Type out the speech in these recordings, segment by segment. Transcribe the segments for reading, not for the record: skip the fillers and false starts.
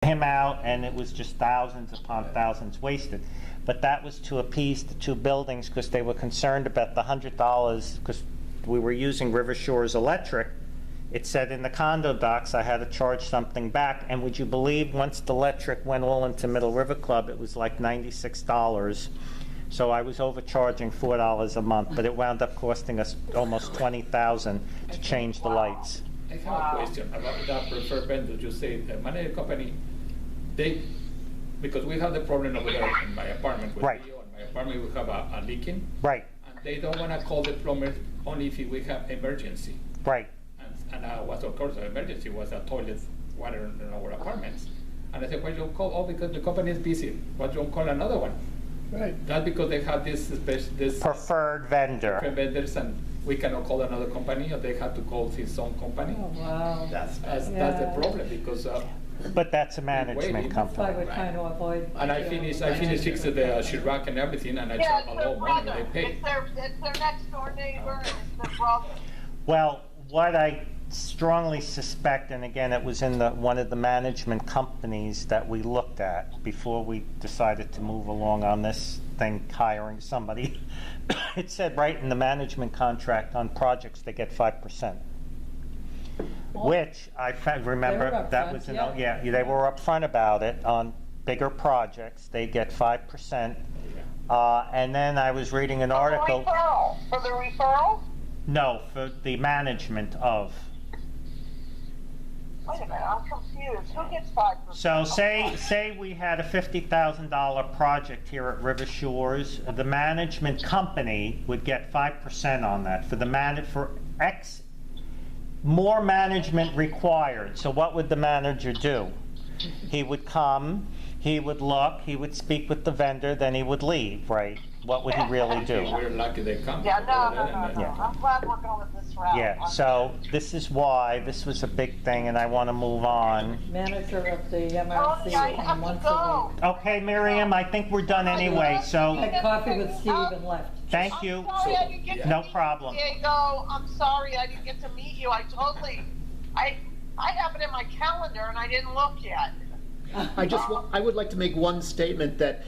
him out, and it was just thousands upon thousands wasted. But that was to appease the two buildings because they were concerned about the $100, because we were using River Shores Electric. It said in the condo docs I had to charge something back, and would you believe once the electric went all into Middle River Club, it was like $96. So I was overcharging $4 a month, but it wound up costing us almost $20,000 to change the lights. I have a question about that preferred vendor. You say the management company, because we have the problem over there in my apartment with Right. Leo, in my apartment we have a leaking. Right, And they don't want to call the plumber only if we have emergency. right. And what of course the emergency was a toilet water in our apartments. And I said, why don't call? Oh, because the company is busy. Why don't call another one? Right. That's because they have this Preferred vendor. vendors, and we cannot call another company, or they have to call his own company. Oh, wow. That's the Yeah. problem, because But that's a management Waiting. That's why company. we're trying to avoid. and I finished fixing the Chirac and everything, and I Yeah, charge it's a their lot of money brother. they pay. It's their next door neighbor, and it's their brother. Well, what I strongly suspect, and again, it was in one of the management companies that we looked at before we decided to move along on this thing, hiring somebody. It said right in the management contract on projects, they get 5%. Which I remember, They were that upfront, was, yeah. they were upfront about it. On bigger projects, they get 5%. And then I was reading an article. For the referral? No, for the management of. Wait a minute, I'm confused. Who gets 5%? So say we had a $50,000 project here at River Shores. The management company would get 5% on that for X, more management required. So what would the manager do? He would come, he would look, he would speak with the vendor, then he would leave, right? What would he really do? We're lucky they come. Yeah, no. Yeah. I'm glad we're going this route. Yeah, so this is why this was a big thing, and I want to move on. Manager of the Tony, MRC I and have to once a go. week. Okay, Miriam, I think we're done anyway, so Had coffee with Steve and left. thank you. I'm sorry I didn't get to No meet problem. you, Diego. I'm sorry I didn't get to meet you. I have it in my calendar and I didn't look yet. I would like to make one statement that,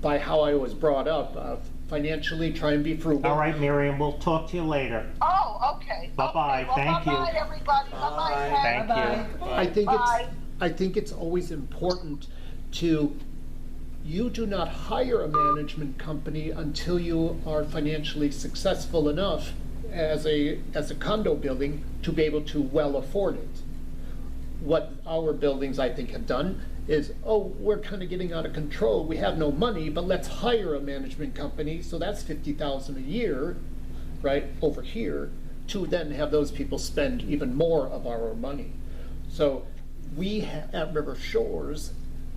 by how I was brought up, financially, try and be frugal. All right, Miriam, we'll talk to you later. Oh, okay. Bye-bye. Okay, well, Thank you. Bye-bye, everybody. Bye-bye. Ted. Thank you. Bye-bye. I think it's always important you do not hire a management company until you are financially successful enough as a condo building to be able to well afford it. What our buildings, I think, have done is, we're kind of getting out of control. We have no money, but let's hire a management company. So that's $50,000 a year, right, over here, to then have those people spend even more of our money. So we at River Shores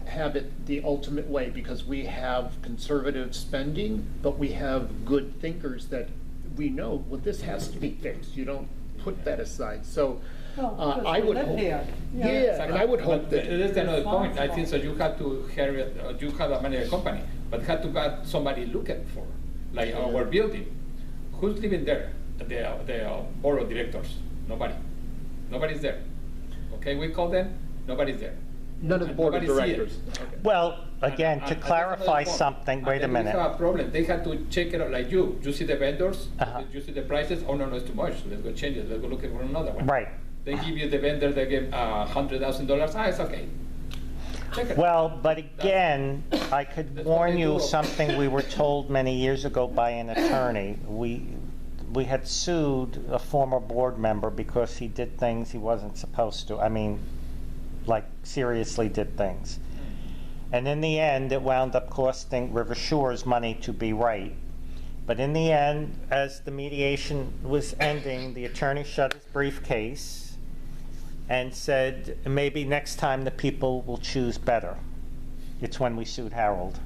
have it the ultimate way because we have conservative spending, but we have good thinkers that we know, well, this has to be fixed. You don't put that aside. So I would hope. Here. Yeah, and I would hope that. There's another point. I think so. You have to you have a management company, but have to got somebody looking for, like our building. Who's living there? The board of directors. Nobody. Nobody's there. Okay, we call them. Nobody's there. None of the board of Nobody see it. directors. Okay. Well, again, to And clarify that's another point. something, wait a And then minute. We have a problem. They have to check it out like you. You see the vendors, you see the prices. Oh no, it's too much. Let's go change it. Let's go looking for another one. Right. They give you the vendor. They give $100,000. It's okay. Check it. Well, but again, I could That's warn what they you do. something we were told many years ago by an attorney. We had sued a former board member because he did things he wasn't supposed to. I mean, like seriously did things. And in the end, it wound up costing River Shores money to be right. But in the end, as the mediation was ending, the attorney shut his briefcase and said, maybe next time the people will choose better. It's when we sued Harold.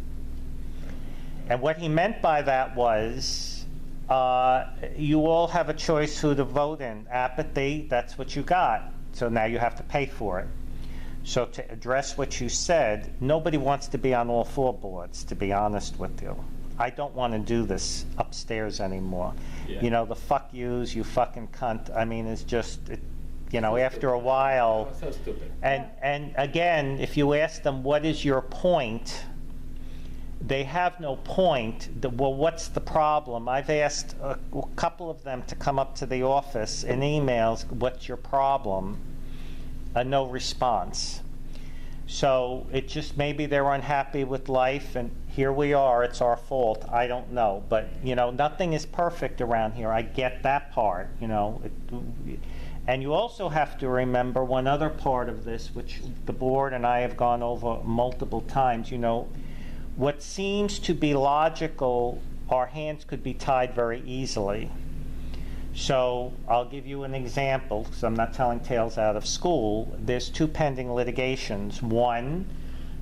And what he meant by that was, you all have a choice who to vote in. Apathy, that's what you got. So now you have to pay for it. So to address what you said, nobody wants to be on all four boards, to be honest with you. I don't want to do this upstairs anymore. Yeah. You know, the fuck yous, you fucking cunt, I mean, it's just, You know, after a while, So stupid. and again, if you ask them, what is your point? They have no point. Well, what's the problem? I've asked a couple of them to come up to the office in emails, what's your problem? No response. So it just, maybe they're unhappy with life, and here we are, it's our fault, I don't know. But, you know, nothing is perfect around here, I get that part, you know. And you also have to remember one other part of this, which the board and I have gone over multiple times, you know, what seems to be logical, our hands could be tied very easily. So I'll give you an example, because I'm not telling tales out of school. There's 2 pending litigations. One,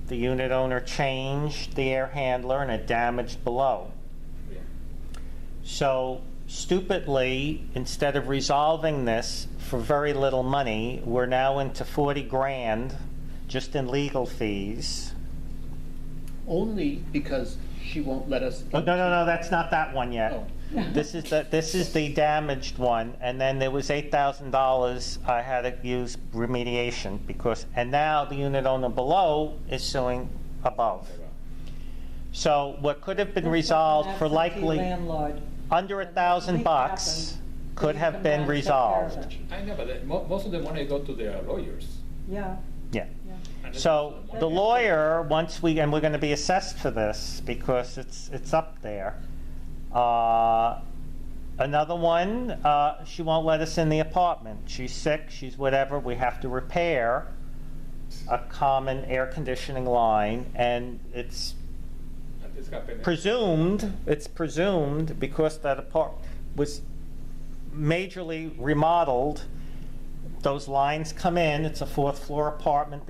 the unit owner changed the air handler and it damaged below. Yeah. So stupidly, instead of resolving this for very little money, we're now into 40 grand just in legal fees. Only because she won't let us. Oh, no, that's not that one yet. Oh. This is the damaged one, and then there was $8,000 I had to use remediation because, and now the unit owner below is suing above. So what could have been resolved for likely Landlord. under $1,000 could have been resolved. I know, but most of the money go to the lawyers. Yeah, Yeah. yeah. And So the lawyer, once we, and we're going to be assessed for this because it's up there. Another one, she won't let us in the apartment. She's sick, she's whatever, we have to repair a common air conditioning line, and it's And this happened. presumed because that apartment was majorly remodeled, those lines come in, it's a 4th floor apartment,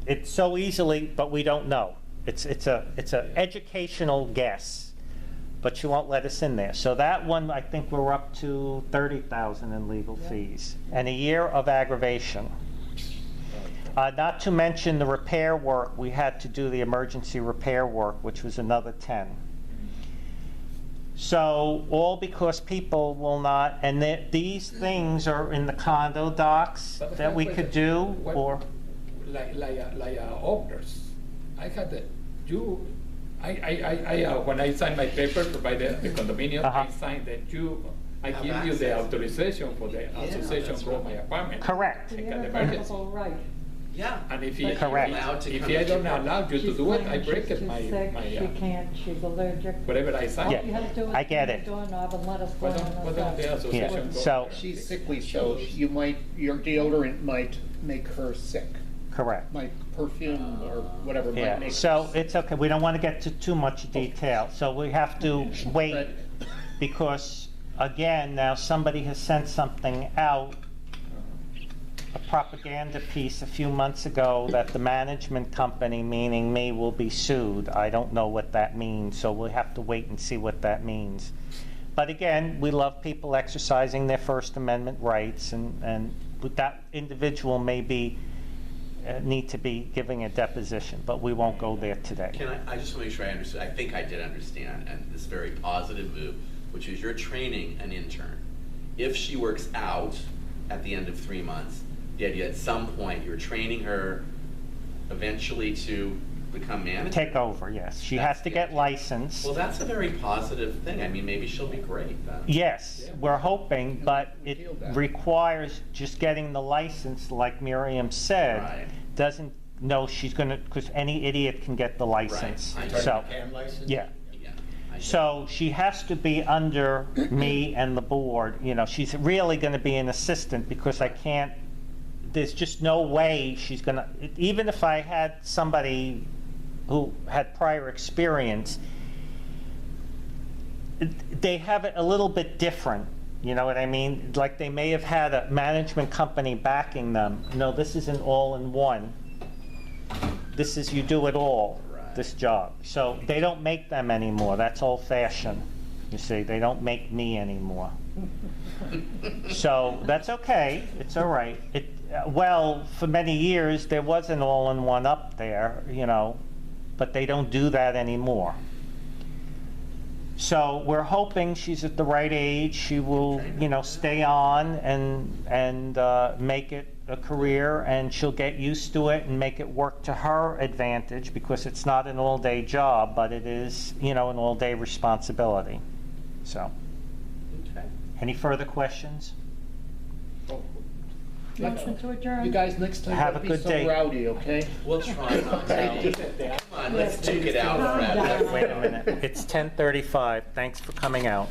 it's so easily, but we don't know. It's a educational guess, but you won't let us in there. So that one, I think we're up to 30,000 in legal fees and a year of aggravation. Not to mention the repair work, we had to do the emergency repair work, which was another 10. So all because people will not, and these things are in the condo docs But that we could do, what- or, like owners. I had the, when I signed my paper by the condominium, Uh-huh. I signed that I give you the authorization for the association that's for right. my apartment. correct, I The got the emergency. irrevocable right. Yeah. And if Correct. if I don't allow you to She's do it, I claiming break she's it, too my, sick, she can't, she's allergic. whatever I All signed. Yeah. you have to do is I open get the it. doorknob and let us go Why in don't, why and don't the let us association Yeah. go? So- She's sickly, so your deodorant might make her sick. correct. My perfume or whatever might Yeah, make her so sick. it's okay, we don't want to get to too much detail, so we have to wait, Right. because, again, now somebody has sent something out, a propaganda piece a few months ago, that the management company, meaning me, will be sued. I don't know what that means, so we'll have to wait and see what that means. But again, we love people exercising their First Amendment rights, and that individual may be, need to be giving a deposition, but we won't go there today. I just want to make sure I understood. I think I did understand, and this very positive move, which is you're training an intern. If she works out at the end of 3 months, the idea at some point you're training her eventually to become manager. Take over, yes. She has to get licensed. Well, that's a very positive thing. I mean, maybe she'll be great then. Yes, we're hoping, but it Repeal that. requires just getting the license, like Miriam said. Right. Doesn't know she's gonna, because any idiot can get the license. Right. So, yeah. Yeah. I get So she has to be under me and the board, you know, she's really gonna be an assistant because I can't, there's just no way she's gonna, even if I had somebody who had prior experience, they have it a little bit different, you know what I mean? Like they may have had a management company backing them. No, this is an all-in-one. This is, you do it all, Right. this job. So they don't make them anymore, that's old-fashioned. You see, they don't make me anymore. So that's okay, it's all right. Well, for many years, there was an all-in-one up there, you know, but they don't do that anymore. So we're hoping she's at the right age. She will, stay on and make it a career, and she'll get used to it and make it work to her advantage, because it's not an all-day job, but it is, an all-day responsibility. So, Okay. any further questions? Motion to adjourn. You guys, next time, Have don't a be good so day. rowdy, okay? We'll try not to. Come on, let's duke it out, Calm Fred. down. Wait a minute. It's 10:35. Thanks for coming out.